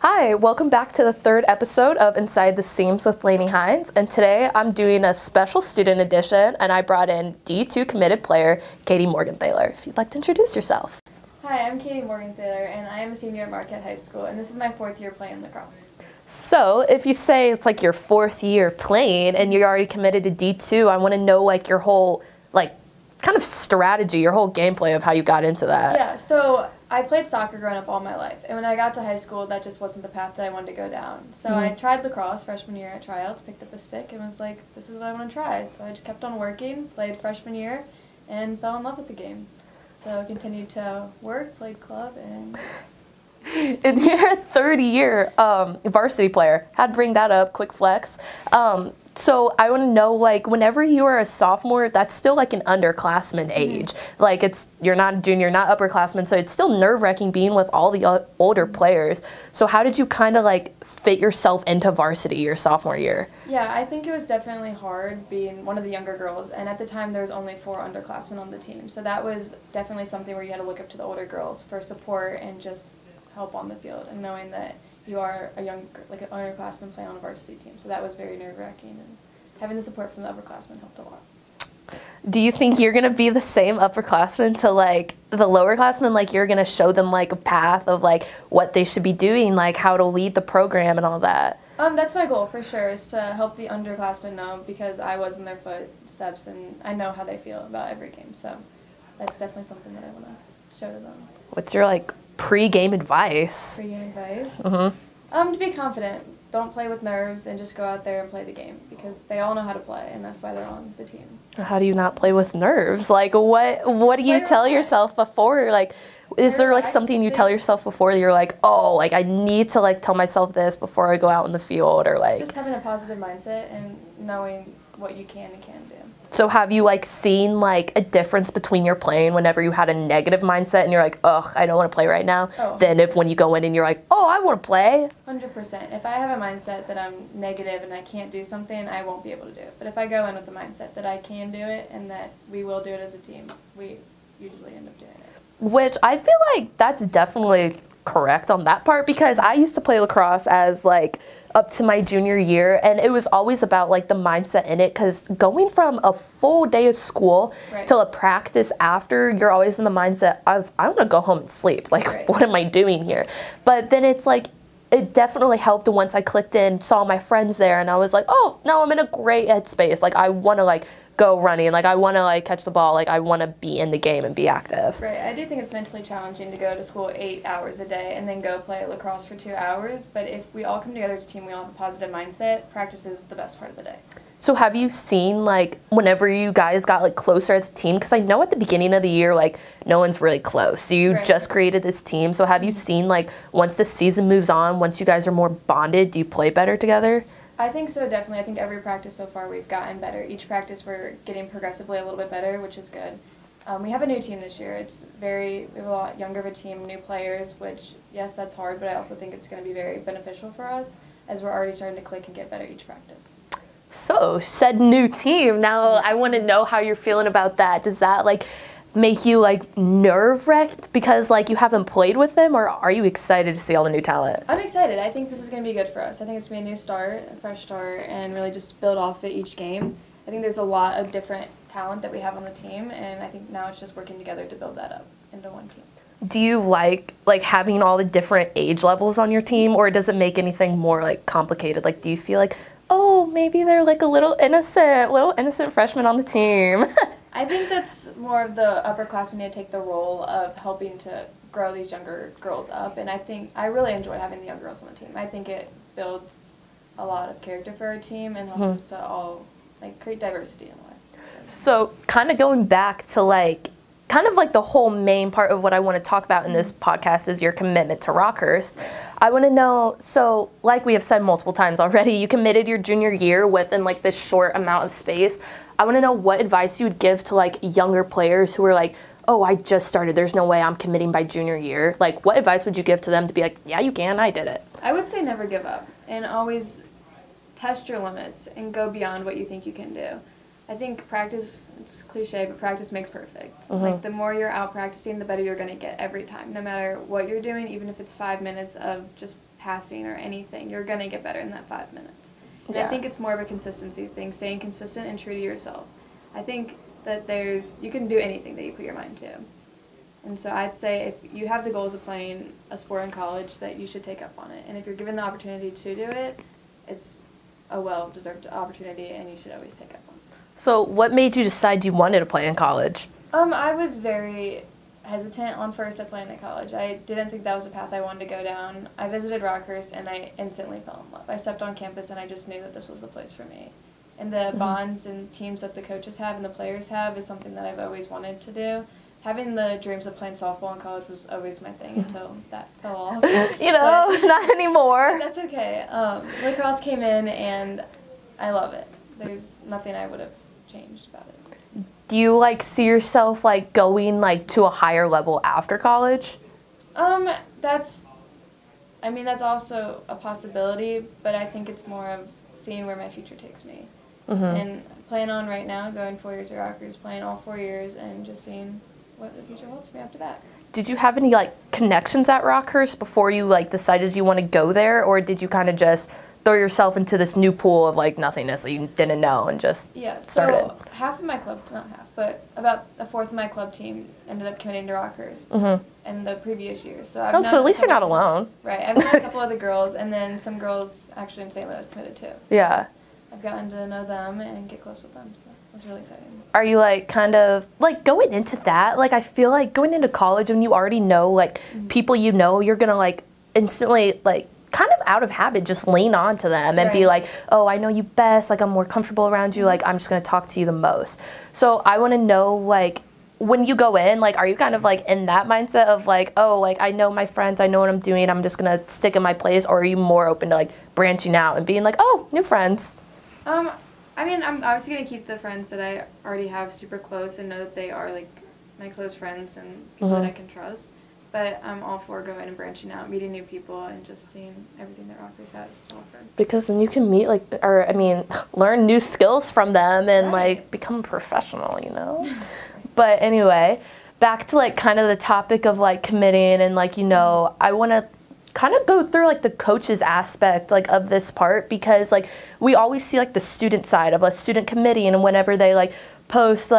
Hi, welcome back to the third episode of Inside the Seams with Lani Hines, and today I'm doing a special student edition, and I brought in D2 committed player Katelyn Morgenthaler. If you'd like to introduce yourself. Hi, I'm Katelyn Morgenthaler, and I am a senior at Marquette High School, and this is my 4th year playing lacrosse. So, if you say it's like your 4th year playing and you're already committed to D2, I want to know like your whole kind of strategy, your whole gameplay of how you got into that. Yeah, so I played soccer growing up all my life, and when I got to high school, that just wasn't the path that I wanted to go down. So I tried lacrosse freshman year at tryouts, picked up a stick, and was like, this is what I want to try. So I just kept on working, played freshman year, and fell in love with the game. So I continued to work, played club, and... And you're a 30-year varsity player. Had to bring that up, quick flex. So I want to know, like, whenever you are a sophomore, that's still like an underclassman age. Like, you're not a junior, not upperclassman, so it's still nerve-wracking being with all the older players. So how did you kind of like fit yourself into varsity your sophomore year? Yeah, I think it was definitely hard being one of the younger girls, and at the time there was only 4 underclassmen on the team. So that was definitely something where you had to look up to the older girls for support and just help on the field, and knowing that you are a young, like an underclassman playing on a varsity team. So that was very nerve-wracking, and having the support from the upperclassmen helped a lot. Do you think you're going to be the same upperclassman to like the lowerclassmen? Like you're going to show them like a path of like what they should be doing, like how to lead the program and all that? That's my goal for sure, is to help the underclassmen know, because I was in their footsteps and I know how they feel about every game. So that's definitely something that I want to show to them. What's your like pre-game advice? Pre-game advice? To be confident. Don't play with nerves and just go out there and play the game, because they all know how to play, and that's why they're on the team. How do you not play with nerves? Like what do you tell yourself before? Like is there like something you tell yourself before you're like, oh, like I need to like tell myself this before I go out in the field, or like just having a positive mindset and knowing what you can and can't do. So have you like seen like a difference between your playing whenever you had a negative mindset and you're like, ugh, I don't want to play right now, than if when you go in and you're like, oh, I want to play? 100%. If I have a mindset that I'm negative and I can't do something, I won't be able to do it. But if I go in with the mindset that I can do it and that we will do it as a team, we usually end up doing it. Which I feel like that's definitely correct on that part, because I used to play lacrosse as like up to my junior year, and it was always about like the mindset in it, because going from a full day of school till a practice after, you're always in the mindset of I want to go home and sleep, like what am I doing here? But then it's like it definitely helped once I clicked in, saw my friends there, and I was like, oh no, I'm in a great headspace, like I want to like go running, like I want to like catch the ball, like I want to be in the game and be active. Right, I do think it's mentally challenging to go to school 8 hours a day and then go play lacrosse for 2 hours, but if we all come together as a team, we all have a positive mindset, practice is the best part of the day. So have you seen like whenever you guys got like closer as a team, because I know at the beginning of the year like no one's really close, so you just created this team, so have you seen like once the season moves on, once you guys are more bonded, do you play better together? I think so, definitely. I think every practice so far we've gotten better. Each practice we're getting progressively a little bit better, which is good. We have a new team this year. We have a lot younger of a team, new players, which, yes, that's hard, but I also think it's going to be very beneficial for us, as we're already starting to click and get better each practice. So, said new team. Now I want to know how you're feeling about that. Does that like make you like nerve-wracked because like you haven't played with them, or are you excited to see all the new talent? I'm excited. I think this is going to be good for us. I think it's going to be a new start, a fresh start, and really just build off it each game. I think there's a lot of different talent that we have on the team, and I think now it's just working together to build that up into one team. Do you like having all the different age levels on your team, or does it make anything more like complicated? Like, do you feel like, oh, maybe they're like a little innocent freshman on the team? I think that's more of the upperclassmen need to take the role of helping to grow these younger girls up, and I really enjoy having the young girls on the team. I think it builds a lot of character for our team and helps us to all like create diversity in a way. So kind of going back to like kind of like the whole main part of what I want to talk about in this podcast is your commitment to Rockhurst. I want to know, so like we have said multiple times already, you committed your junior year within like this short amount of space. I want to know what advice you would give to like younger players who are like, oh, I just started, there's no way I'm committing by junior year. Like, what advice would you give to them to be like, yeah, you can, I did it? I would say never give up and always test your limits and go beyond what you think you can do. I think practice, it's cliche, but practice makes perfect. Like, the more you're out practicing, the better you're going to get every time, no matter what you're doing, even if it's 5 minutes of just passing or anything, you're going to get better in that 5 minutes. And Yeah. I think it's more of a consistency thing, staying consistent and true to yourself. I think that you can do anything that you put your mind to. And so I'd say if you have the goals of playing a sport in college, that you should take up on it. And if you're given the opportunity to do it, it's a well-deserved opportunity, and you should always take up on it. So what made you decide you wanted to play in college? I was very hesitant on first at playing at college. I didn't think that was a path I wanted to go down. I visited Rockhurst, and I instantly fell in love. I stepped on campus, and I just knew that this was the place for me. And the bonds and teams that the coaches have and the players have is something that I've always wanted to do. Having the dreams of playing softball in college was always my thing until that fell off. Not anymore. That's okay. Lacrosse came in, and I love it. There's nothing I would have changed about it. Do you see yourself going to a higher level after college? That's also a possibility, but I think it's more of seeing where my future takes me. And plan on right now going 4 years at Rockhurst, playing all 4 years, and just seeing what the future holds for me after that. Did you have any connections at Rockhurst before you decided you want to go there, or did you kind of just throw yourself into this new pool of nothingness that you didn't know and just started? So half of my club, not half, but about a fourth of my club team ended up committing to Rockhurst in the previous years. So so at least you're not alone. Right. I've known a couple other girls, and then some girls actually in St. Louis committed too. Yeah. I've gotten to know them and get close with them, so that's really exciting. Are you kind of going into that? I feel going into college when you already know people you know, you're gonna instantly kind of out of habit just lean on to them and be oh, I know you best, I'm more comfortable around you, I'm just gonna talk to you the most. So I want to know when you go in, are you kind of in that mindset of oh, I know my friends, I know what I'm doing, I'm just gonna stick in my place, or are you more open to branching out and being oh, new friends? I'm obviously going to keep the friends that I already have super close and know that they are my close friends and people that I can trust. But I'm all for going and branching out, meeting new people, and just seeing everything that Rockhurst has to offer. Because then you can meet learn new skills from them and become a professional, But anyway, back to kind of the topic of committing and I want to kind of go through the coaches aspect of this part, because we always see the student side of a student committee, and whenever they post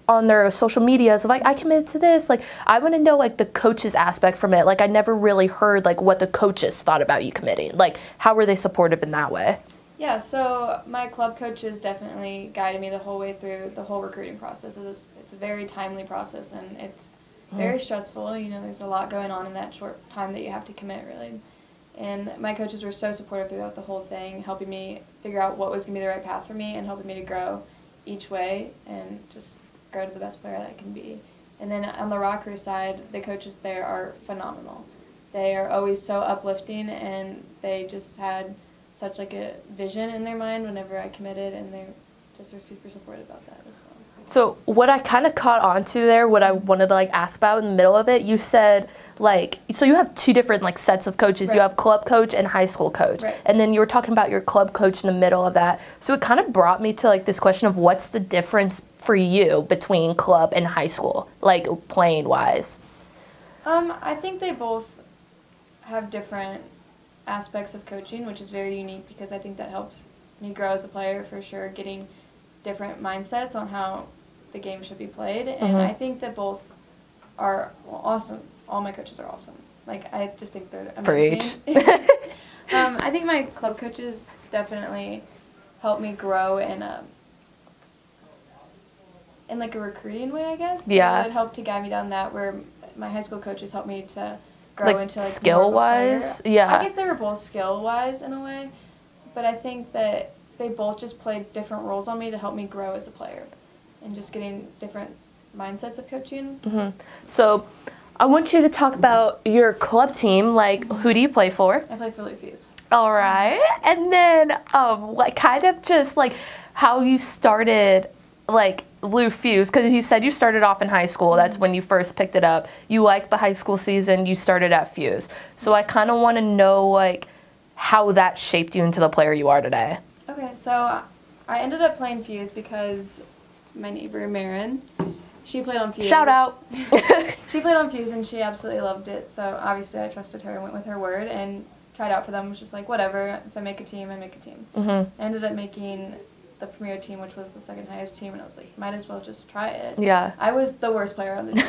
on their social medias of I committed to this, I want to know the coaches aspect from it. I never really heard what the coaches thought about you committing. How were they supportive in that way? Yeah, so my club coaches definitely guided me the whole way through the whole recruiting process. It's a very timely process, and it's very stressful. There's a lot going on in that short time that you have to commit, really. And my coaches were so supportive throughout the whole thing, helping me figure out what was going to be the right path for me and helping me to grow each way and just grow to the best player that I can be. And then on the Rockhurst side, the coaches there are phenomenal. They are always so uplifting, and they just had such a vision in their mind whenever I committed, and they're super supportive about that as well. So what I kind of caught onto there, what I wanted to ask about in the middle of it, you said so you have two different sets of coaches. Right. You have club coach and high school coach. Right. And then you were talking about your club coach in the middle of that. So it kind of brought me to this question of what's the difference for you between club and high school, playing wise? I think they both have different aspects of coaching, which is very unique, because I think that helps me grow as a player for sure, getting different mindsets on how the game should be played. And I think that both are awesome. All my coaches are awesome. I just think they're amazing. I think my club coaches definitely helped me grow in a recruiting way, I guess. Yeah. They would help to guide me down that, where my high school coaches helped me to grow into skill-wise. Yeah. I guess they were both skill-wise in a way, but I think that they both just played different roles on me to help me grow as a player and just getting different mindsets of coaching. So I want you to talk about your club team. Who do you play for? I play for Lou Fuse. All right. And then kind of just how you started Lou Fuse, because you said you started off in high school. That's when you first picked it up. You liked the high school season. You started at Fuse. So I kind of want to know how that shaped you into the player you are today. Okay, so I ended up playing Fuse because my neighbor, Marin, she played on Fuse. Shout out. She played on Fuse, and she absolutely loved it. So obviously I trusted her and went with her word and tried tried out for them. Was just like, whatever. If I make a team, I make a team. I ended up making the premier team, which was the second highest team, and I was like, might as well just try it. Yeah. I was the worst player on the team.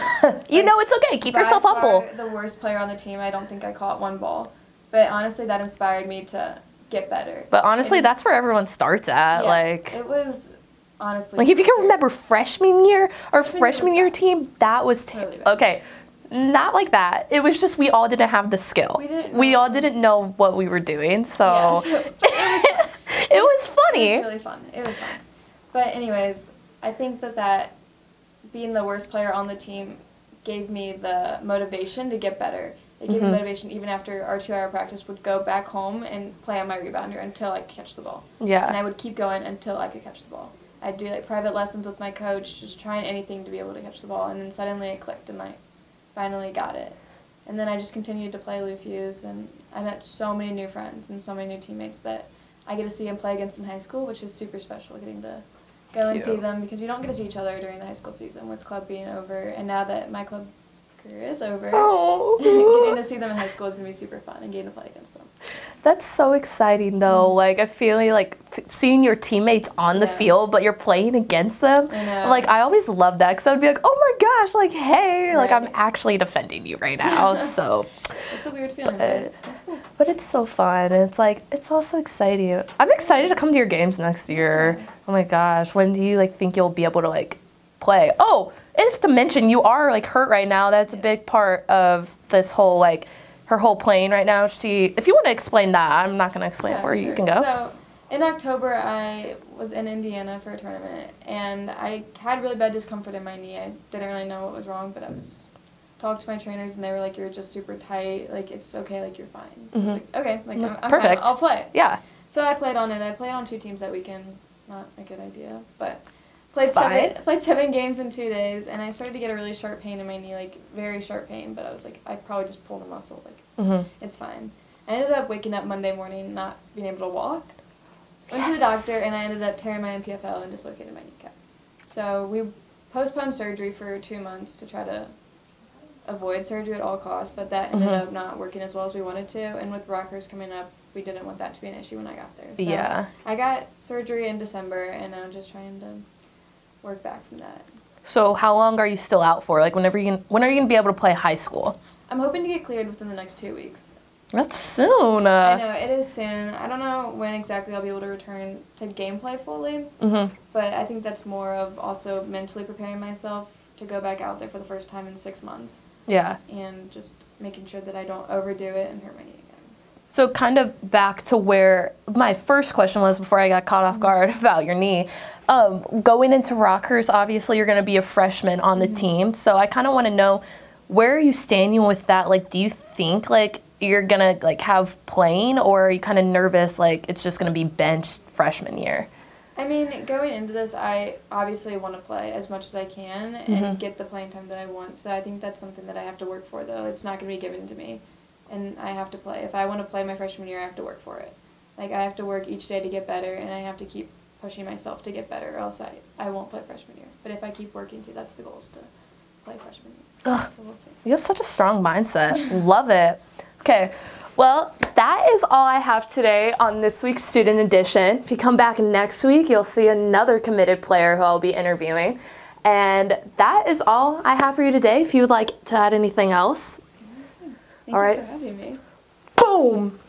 You know, it's okay. Keep yourself humble. The worst player on the team. I don't think I caught one ball. But honestly, that inspired me to get better. But honestly, that's where everyone starts at. Yeah, like, it was honestly. Like, if you can remember freshman year or freshman year team, that was Totally bad. okay. Not like that. It was just we all didn't have the skill. We all didn't know what we were doing. So, it was funny. It was really fun. It was fun. But anyways, I think that being the worst player on the team gave me the motivation to get better. It gave me motivation even after our 2-hour practice would go back home and play on my rebounder until I could catch the ball. Yeah. And I would keep going until I could catch the ball. I'd do like private lessons with my coach, just trying anything to be able to catch the ball, and then suddenly it clicked and I finally got it. And then I just continued to play Lufuse, and I met so many new friends and so many new teammates that I get to see and play against in high school, which is super special, getting to go and see them, because you don't get to see each other during the high school season with club being over. And now that my club career is over, getting to see them in high school is going to be super fun, and getting to play against them. That's so exciting, though. Like, I feel like seeing your teammates on the field, but you're playing against them. I know. Like, I always love that, because I would be like, oh my gosh, like, hey, like, I'm actually defending you right now. So it's a weird feeling, but it's cool. But it's so fun, and it's like, it's also exciting. I'm excited to come to your games next year. Oh my gosh, when do you like think you'll be able to like play? Oh, and to mention, you are like hurt right now. That's a big part of this whole like her whole playing right now. If you want to explain that, I'm not gonna explain it for you. You can go. So in October, I was in Indiana for a tournament, and I had really bad discomfort in my knee. I didn't really know what was wrong, but I was talked to my trainers, and they were like, "You're just super tight. Like, it's okay. Like, you're fine." So I was like, "Okay, like I'm perfect. Fine. I'll play." Yeah. So I played on it. I played on 2 teams that weekend. Not a good idea, but played 7 games in 2 days, and I started to get a really sharp pain in my knee, like very sharp pain. But I was like, I probably just pulled a muscle. Like, it's fine. I ended up waking up Monday morning not being able to walk. Went to the doctor, and I ended up tearing my MPFL and dislocated my kneecap. So we postponed surgery for 2 months to try to avoid surgery at all costs, but that ended up not working as well as we wanted to. And with rockers coming up, we didn't want that to be an issue when I got there. So yeah. I got surgery in December, and I'm just trying to work back from that. So how long are you still out for? Like, when are you gonna be able to play high school? I'm hoping to get cleared within the next 2 weeks. That's soon. I know, it is soon. I don't know when exactly I'll be able to return to gameplay fully, but I think that's more of also mentally preparing myself to go back out there for the first time in 6 months. Yeah. And just making sure that I don't overdo it and hurt my knee again. So kind of back to where my first question was before I got caught off guard about your knee. Going into rockers, obviously you're going to be a freshman on the team. So I kind of want to know, where are you standing with that? Like, do you think like you're going to like have playing, or are you kind of nervous like it's just going to be benched freshman year? I mean, going into this, I obviously want to play as much as I can and get the playing time that I want. So I think that's something that I have to work for, though. It's not going to be given to me, and I have to play. If I want to play my freshman year, I have to work for it. Like, I have to work each day to get better, and I have to keep pushing myself to get better, or else I won't play freshman year. But if I keep working too, that's the goal, is to play freshman year. So we'll see. You have such a strong mindset. Love it. Okay. Well, that is all I have today on this week's Student Edition. If you come back next week, you'll see another committed player who I'll be interviewing. And that is all I have for you today. If you would like to add anything else. Thank you for having me. Boom!